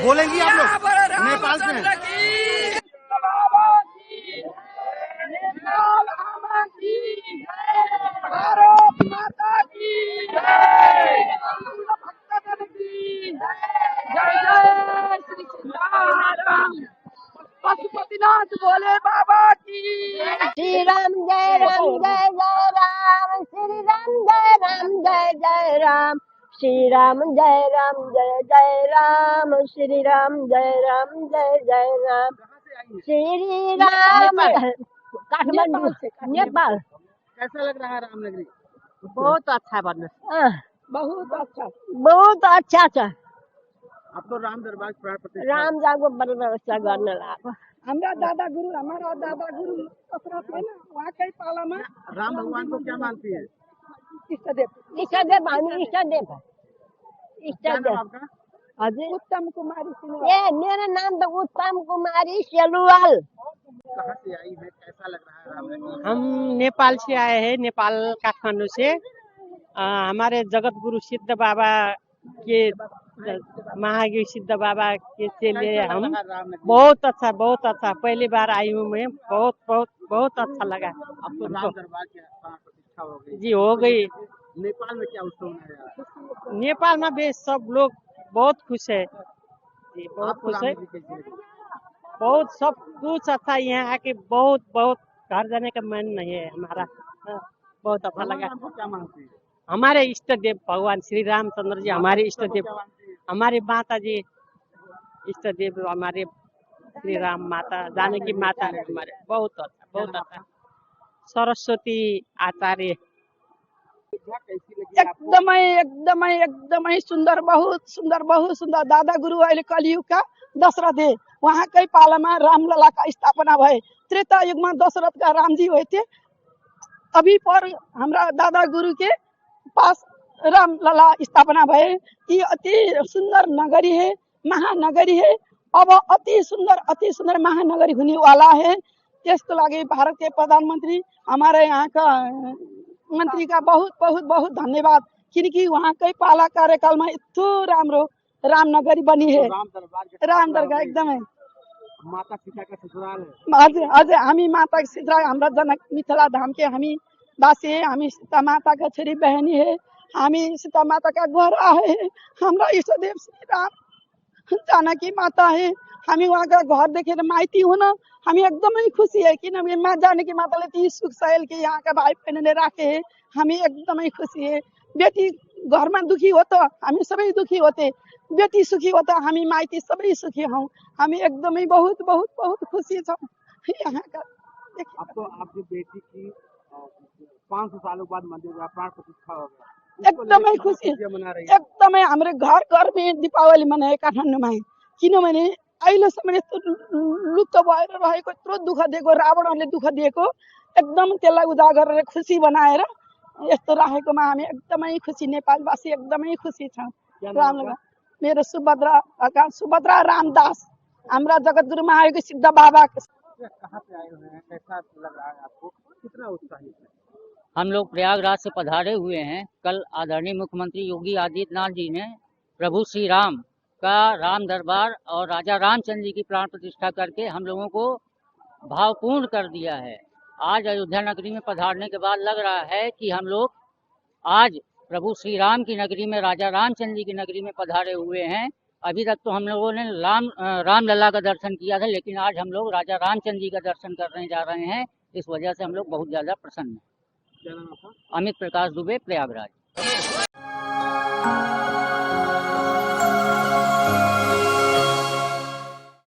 बोलेंगी आप लोग नेपाल से? भारत माता की जय, जय जय श्री सीताराम, पशुपतिनाथ भोले बाबा की। श्री राम जय राम जय जय राम, श्री राम जय राम जय जय राम, श्री राम जय राम जय जय राम, श्री राम जय राम जय जय राम, श्री राम। काठमांडू नेपाल। कैसा लग रहा है रामनगरी? बहुत अच्छा बना, बहुत अच्छा, बहुत अच्छा छ। अब तो राम दरबार प्राण प्रतिष्ठा राम जाको बडो व्यवस्था गर्न लाग्यो। हमारा दादा गुरु दशरथ है ना, वहाँ कई पाला में राम भगवान को क्या मानती है? इष्टदेव इष्टदेव हामी इष्टदेव क्या नाम आपका? हजुर उत्तम कुमारी सिंह। ए मेरो नाम त उत्तम कुमारी सेलुवाल। कहाँ से आई है, कैसा लग रहा है रामनगरी? हम नेपाल से आए हैं, नेपाल काठमांडू से। हमारे जगत गुरु सिद्ध बाबा के महायोगी सिद्ध बाबा के चेले हम। बहुत अच्छा पहली बार आई हूँ मैं। बहुत बहुत बहुत अच्छा लगा। अब तो राम दरबार की प्राण प्रतिष्ठा हो गई जी, हो गई। नेपाल में क्या उत्सव मनाया? नेपाल में भी सब लोग बहुत खुश है जी, बहुत आपको खुश है। रामनगरी कैसी लगी? बहुत सब कुछ अच्छा, यहाँ आके बहुत बहुत घर जाने का मन नहीं है हमारा। बहुत अच्छा भगवान लगा। राम को क्या मानती है? हमारे इष्ट देव भगवान श्री रामचंद्र जी हमारे इष्ट देव, हमारी माता जी इष्ट देव हमारे श्री राम माता, जानकी माता हमारे। बहुत अच्छा। सरस्वती आचार्य। एकदमै सुंदर, बहुत सुंदर। दादा गुरु अहिले कलियुग का दशरथ है। वहाँ कई पालामा रामलला का स्थापना भए। त्रेता युग में दशरथ का राम जी हुए थे। अभी पर हमारा दादा गुरु के पास रामलला स्थापना भए। ये अति सुंदर नगरी है, महानगरी है। अब अति सुंदर महानगरी होने वाला है। त्यसको लागि भारत के प्रधानमंत्री, हमारे यहाँ का मंत्री का बहुत धन्यवाद, क्योंकि वहाँ कई पाला कार्यकाल में इतो राम्रो रामनगरी बनी है। राम दरगाह एकदमै माता सीता का ससुराल है। हजुर हामी माता सीता, हाम्रा जनक मिथिला धाम के हामी वासी है। हामी सीता माता का छोरी बहनी है। हामी सीता माता का घर आए। हमारा इष्ट देव श्री राम जानकी माता है। हामी वहाँ का घर देखेर माइती हुन हामी एकदमै खुसी है, किनभने माँ जानकी माताले ती सुख सहेल के यहाँ का भाइ बहिनीले राखे है। हामी एकदमै खुसी है। बेटी घरमा दुखी हो त हामी सबै दुखी होते, बेटी सुखी हो त हामी माइती सबै सुखी हौं। हामी एकदमै बहुत खुसी छौं यहाँ का। अब तो आपकी बेटी की 500 सालों बाद मंदिर का प्राण प्रतिष्ठा हो गया, एकदमै खुसी, एकदमै हाम्रो घर में दीपावली मनाए काठमाडौँमा। किनभने अहिलेसम्म यस्तो लुप्त भएर रहेको, यत्रो दुःख दिएको, रावणहरूले दुःख दिएको, एकदम त्यसलाई उजागर गरेर खुसी बनाएर यस्तो राखेकोमा हामी एकदमै खुसी, नेपालवासी एकदमै खुसी छौँ। रामलला मेरो सुभद्रा रामदास, हाम्रा जगतगुरु महायोगी सिद्ध बाबा। कहाँ से आए हुए हैं, कैसा लग रहा है आपको, कितना उत्साहित है? हम लोग प्रयागराज से पधारे हुए हैं। कल आदरणीय मुख्यमंत्री योगी आदित्यनाथ जी ने प्रभु श्री राम का राम दरबार और राजा रामचंद्र जी की प्राण प्रतिष्ठा करके हम लोगों को भावपूर्ण कर दिया है। आज अयोध्या नगरी में पधारने के बाद लग रहा है कि हम लोग आज प्रभु श्री राम की नगरी में, राजा रामचंद्र जी की नगरी में पधारे हुए हैं। अभी तक तो हम लोगों ने रामलला का दर्शन किया था, लेकिन आज हम लोग राजा रामचंद्र जी का दर्शन करने जा रहे हैं। इस वजह से हम लोग बहुत ज्यादा प्रसन्न हैं। अमित प्रकाश दुबे, प्रयागराज।